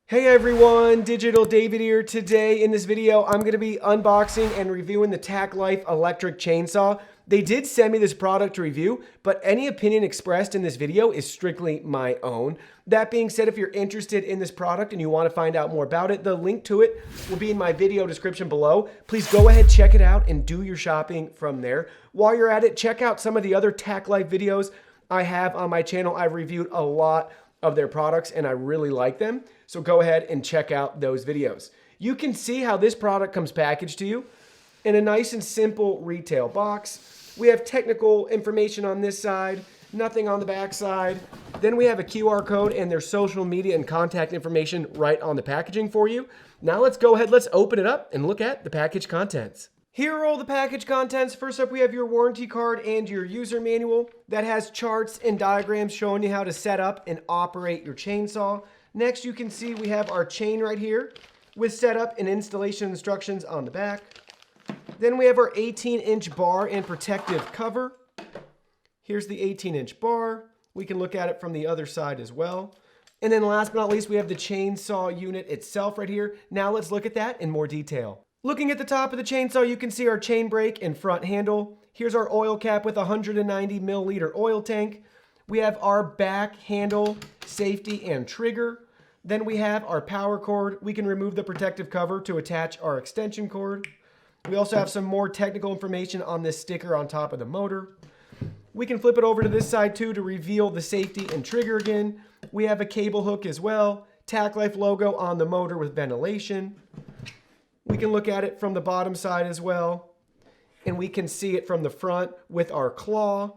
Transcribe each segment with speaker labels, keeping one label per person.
Speaker 1: Hey everyone, Digital David here. Today in this video, I'm going to be unboxing and reviewing the Tacklife electric chainsaw. They did send me this product to review, but any opinion expressed in this video is strictly my own. That being said, if you're interested in this product and you want to find out more about it, the link to it will be in my video description below. Please go ahead, check it out, and do your shopping from there. While you're at it, check out some of the other Tacklife videos I have on my channel. I've reviewed a lot of their products and I really like them. So go ahead and check out those videos. You can see how this product comes packaged to you in a nice and simple retail box. We have technical information on this side, nothing on the back side. Then we have a QR code and their social media and contact information right on the packaging for you. Now let's go ahead, let's open it up and look at the package contents. Here are all the package contents. First up, we have your warranty card and your user manual that has charts and diagrams showing you how to set up and operate your chainsaw. Next, you can see we have our chain right here with setup and installation instructions on the back. Then we have our 18-inch bar and protective cover. Here's the 18-inch bar. We can look at it from the other side as well. And then last but not least, we have the chainsaw unit itself right here. Now let's look at that in more detail. Looking at the top of the chainsaw, you can see our chain brake and front handle. Here's our oil cap with a 190 milliliter oil tank. We have our back handle, safety, and trigger. Then we have our power cord. We can remove the protective cover to attach our extension cord. We also have some more technical information on this sticker on top of the motor. We can flip it over to this side too to reveal the safety and trigger again. We have a cable hook as well. Tacklife logo on the motor with ventilation. We can look at it from the bottom side as well. And we can see it from the front with our claw.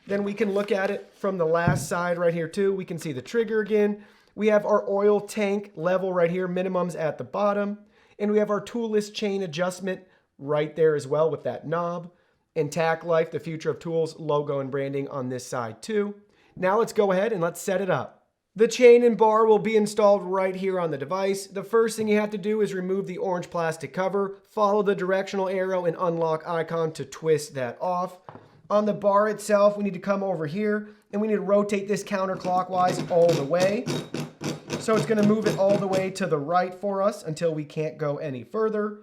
Speaker 1: Then we can look at it from the last side right here too. We can see the trigger again. We have our oil tank level right here, minimums at the bottom. And we have our toolless chain adjustment right there as well with that knob. And Tacklife, the future of tools, logo and branding on this side too. Now let's go ahead and let's set it up. The chain and bar will be installed right here on the device. The first thing you have to do is remove the orange plastic cover, follow the directional arrow and unlock icon to twist that off. On the bar itself, we need to come over here and we need to rotate this counterclockwise all the way. So it's going to move it all the way to the right for us until we can't go any further.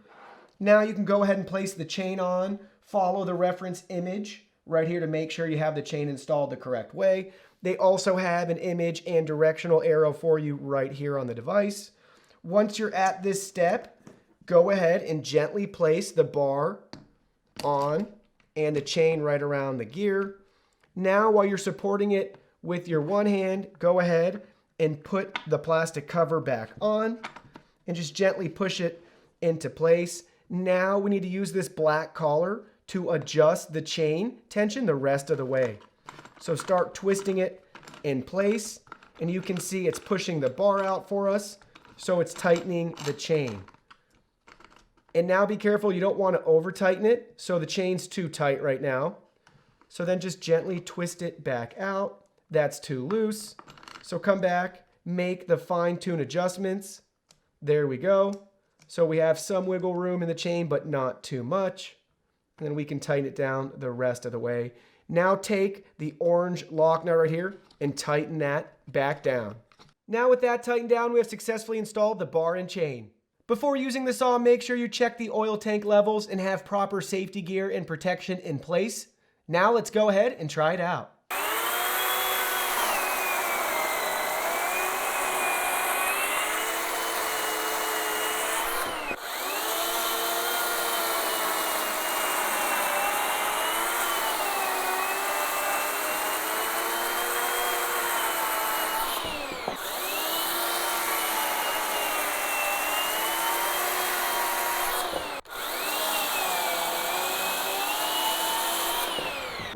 Speaker 1: Now you can go ahead and place the chain on, follow the reference image right here to make sure you have the chain installed the correct way. They also have an image and directional arrow for you right here on the device. Once you're at this step, go ahead and gently place the bar on and the chain right around the gear. Now, while you're supporting it with your one hand, go ahead and put the plastic cover back on and just gently push it into place. Now we need to use this black collar to adjust the chain tension the rest of the way. So start twisting it in place and you can see it's pushing the bar out for us. So it's tightening the chain. And now be careful, you don't want to over tighten it. So the chain's too tight right now. So then just gently twist it back out. That's too loose. So come back, make the fine tune adjustments. There we go. So we have some wiggle room in the chain, but not too much. And then we can tighten it down the rest of the way. Now take the orange lock nut right here and tighten that back down. Now with that tightened down, we have successfully installed the bar and chain. Before using the saw, make sure you check the oil tank levels and have proper safety gear and protection in place. Now let's go ahead and try it out.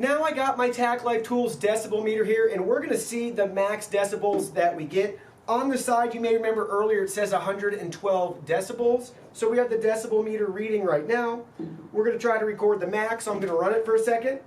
Speaker 1: Now I got my Tacklife Tools decibel meter here and we're going to see the max decibels that we get. On the side, you may remember earlier it says 112 decibels. So we have the decibel meter reading right now. We're going to try to record the max, so I'm going to run it for a second.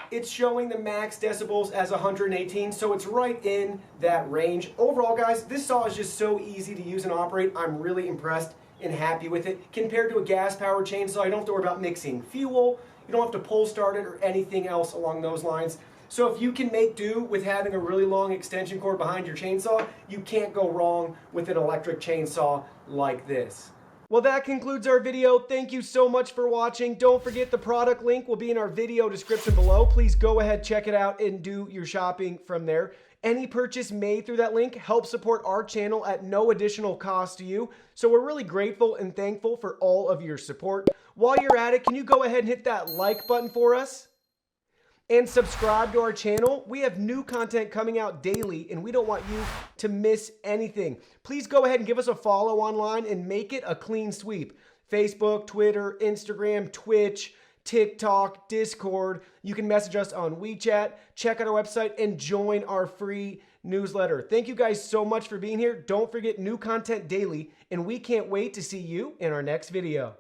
Speaker 1: It's showing the max decibels as 118, so it's right in that range. Overall, guys, this saw is just so easy to use and operate. I'm really impressed and happy with it. Compared to a gas-powered chainsaw, you don't have to worry about mixing fuel. You don't have to pull start it or anything else along those lines. So if you can make do with having a really long extension cord behind your chainsaw, you can't go wrong with an electric chainsaw like this. Well, that concludes our video. Thank you so much for watching. Don't forget the product link will be in our video description below. Please go ahead, check it out, and do your shopping from there. Any purchase made through that link helps support our channel at no additional cost to you. So we're really grateful and thankful for all of your support. While you're at it, can you go ahead and hit that like button for us? And subscribe to our channel. We have new content coming out daily, and we don't want you to miss anything. Please go ahead and give us a follow online and make it a clean sweep. Facebook, Twitter, Instagram, Twitch, TikTok, Discord. You can message us on WeChat, check out our website, and join our free newsletter. Thank you guys so much for being here. Don't forget new content daily, and we can't wait to see you in our next video.